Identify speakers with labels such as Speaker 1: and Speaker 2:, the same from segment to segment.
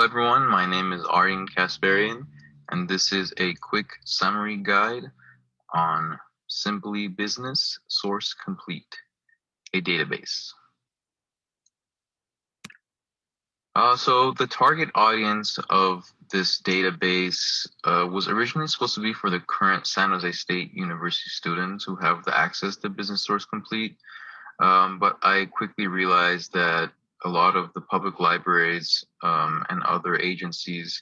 Speaker 1: everyone, my name is Aryan Kasparian, and this is a quick summary guide on Simply Business Source Complete, a database. So the target audience of this database was originally supposed to be for the current San Jose State University students who have the access to Business Source Complete. But I quickly realized that a lot of the public libraries and other agencies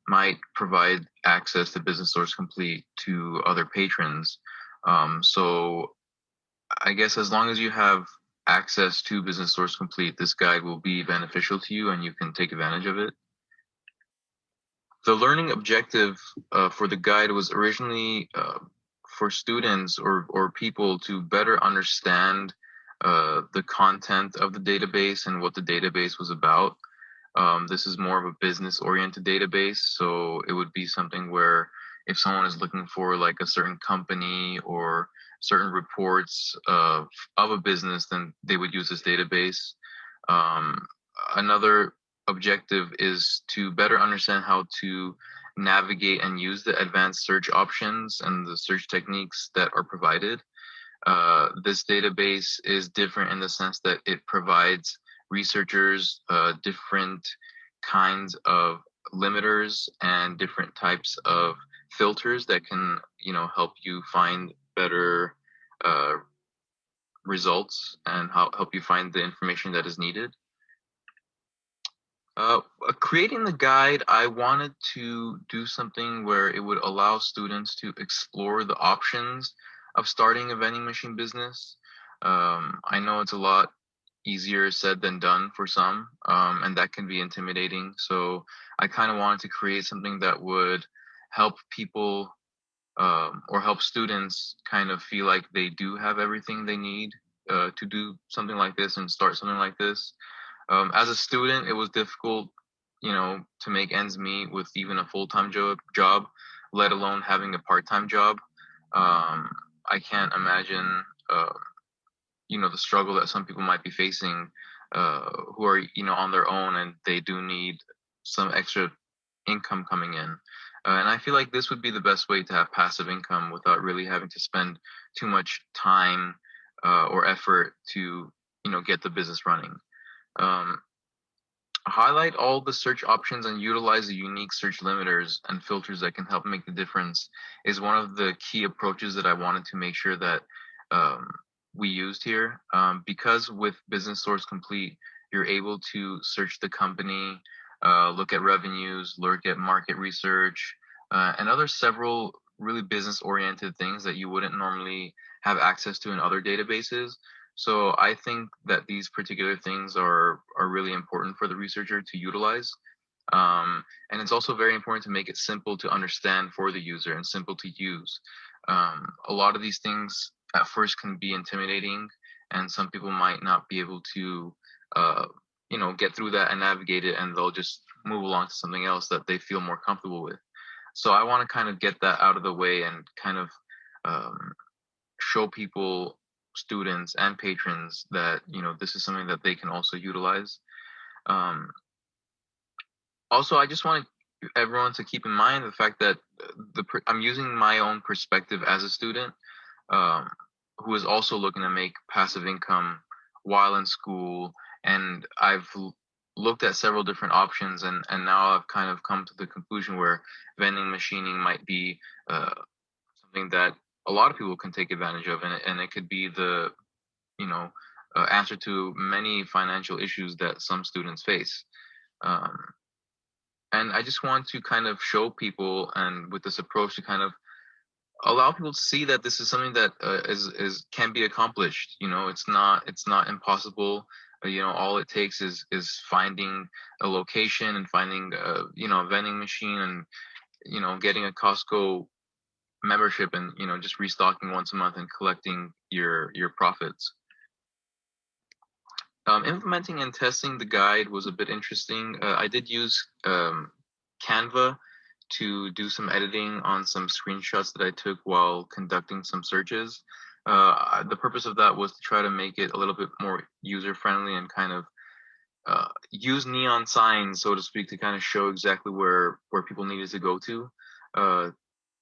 Speaker 1: might provide access to Business Source Complete to other patrons. So I guess as long as you have access to Business Source Complete, this guide will be beneficial to you and you can take advantage of it. The learning objective for the guide was originally for students or people to better understand the content of the database and what the database was about. This is more of a business-oriented database, so it would be something where if someone is looking for like a certain company or certain reports of a business, then they would use this database. Another objective is to better understand how to navigate and use the advanced search options and the search techniques that are provided. This database is different in the sense that it provides researchers different kinds of limiters and different types of filters that can, help you find better results and help you find the information that is needed. Creating the guide, I wanted to do something where it would allow students to explore the options of starting a vending machine business. I know it's a lot easier said than done for some, and that can be intimidating. So I kind of wanted to create something that would help people or help students kind of feel like they do have everything they need to do something like this and start something like this. As a student, it was difficult, to make ends meet with even a full-time job, let alone having a part-time job. I can't imagine, the struggle that some people might be facing who are, on their own and they do need some extra income coming in. And I feel like this would be the best way to have passive income without really having to spend too much time or effort to, get the business running. Highlight all the search options and utilize the unique search limiters and filters that can help make the difference is one of the key approaches that I wanted to make sure that we used here. Because with Business Source Complete, you're able to search the company, look at revenues, look at market research, and other several really business-oriented things that you wouldn't normally have access to in other databases. So I think that these particular things are really important for the researcher to utilize. And it's also very important to make it simple to understand for the user and simple to use. A lot of these things at first can be intimidating, and some people might not be able to, get through that and navigate it, and they'll just move along to something else that they feel more comfortable with. So I want to kind of get that out of the way and kind of show people, students and patrons, that this is something that they can also utilize. Also, I just want everyone to keep in mind the fact that I'm using my own perspective as a student who is also looking to make passive income while in school, and I've looked at several different options, and now I've kind of come to the conclusion where vending machining might be something that a lot of people can take advantage of, and it could be the answer to many financial issues that some students face. And I just want to kind of show people, and with this approach, to kind of allow people to see that this is something that is can be accomplished. It's not impossible. All it takes is finding a location and finding a vending machine, and getting a Costco membership, and just restocking once a month and collecting your profits. Implementing and testing the guide was a bit interesting. I did use Canva to do some editing on some screenshots that I took while conducting some searches. The purpose of that was to try to make it a little bit more user friendly and kind of use neon signs, so to speak, to kind of show exactly where people needed to go to, uh,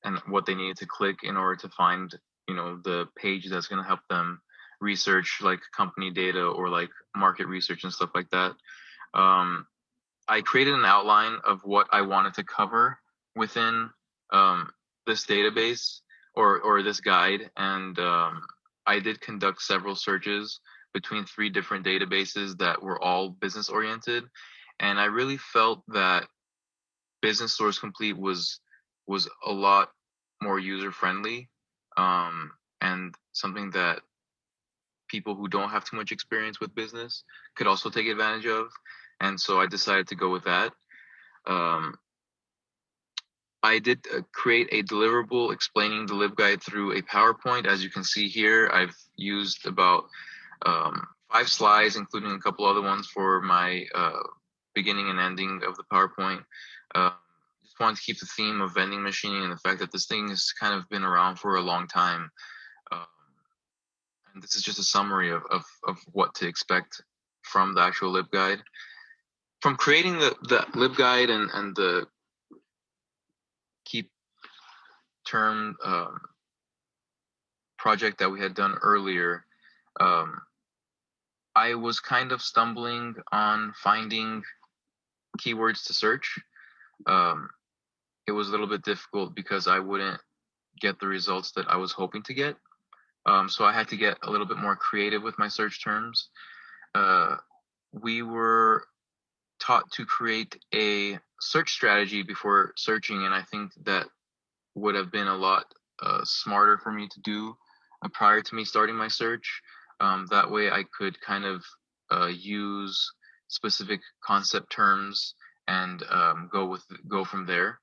Speaker 1: and what they needed to click in order to find, the page that's going to help them research like company data or like market research and stuff like that. Um, I created an outline of what I wanted to cover within um, this database or this guide, and I did conduct several searches between 3 different databases that were all business oriented, and I really felt that Business Source Complete was a lot more user friendly, and something that people who don't have too much experience with business could also take advantage of. And so I decided to go with that. Um, I did create a deliverable explaining the LibGuide through a PowerPoint. As you can see here, I've used about 5 slides, including a couple other ones for my beginning and ending of the PowerPoint. Just wanted to keep the theme of vending machining and the fact that this thing has kind of been around for a long time. Um, and this is just a summary of what to expect from the actual LibGuide. From creating the LibGuide and the key term project that we had done earlier, um, I was kind of stumbling on finding keywords to search. Um, it was a little bit difficult because I wouldn't get the results that I was hoping to get. So I had to get a little bit more creative with my search terms. We were taught to create a search strategy before searching, and I think that would have been a lot smarter for me to do prior to me starting my search. That way, I could kind of use specific concept terms and go from there.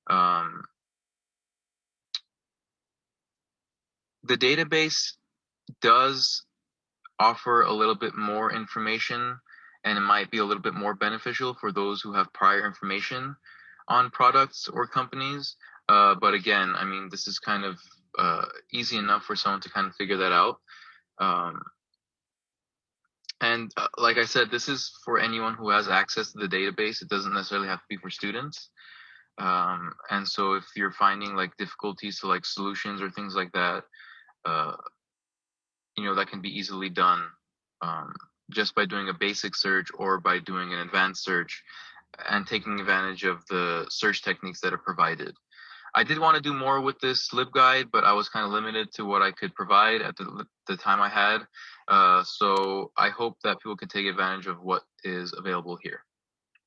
Speaker 1: Um, the database does offer a little bit more information, and it might be a little bit more beneficial for those who have prior information on products or companies. But again, I mean, this is kind of easy enough for someone to kind of figure that out. Um, and like I said, this is for anyone who has access to the database. It doesn't necessarily have to be for students. And so if you're finding like difficulties to like solutions or things like that, uh, that can be easily done um, just by doing a basic search or by doing an advanced search and taking advantage of the search techniques that are provided. I did want to do more with this LibGuide, but I was kind of limited to what I could provide at the time I had. So I hope that people can take advantage of what is available here.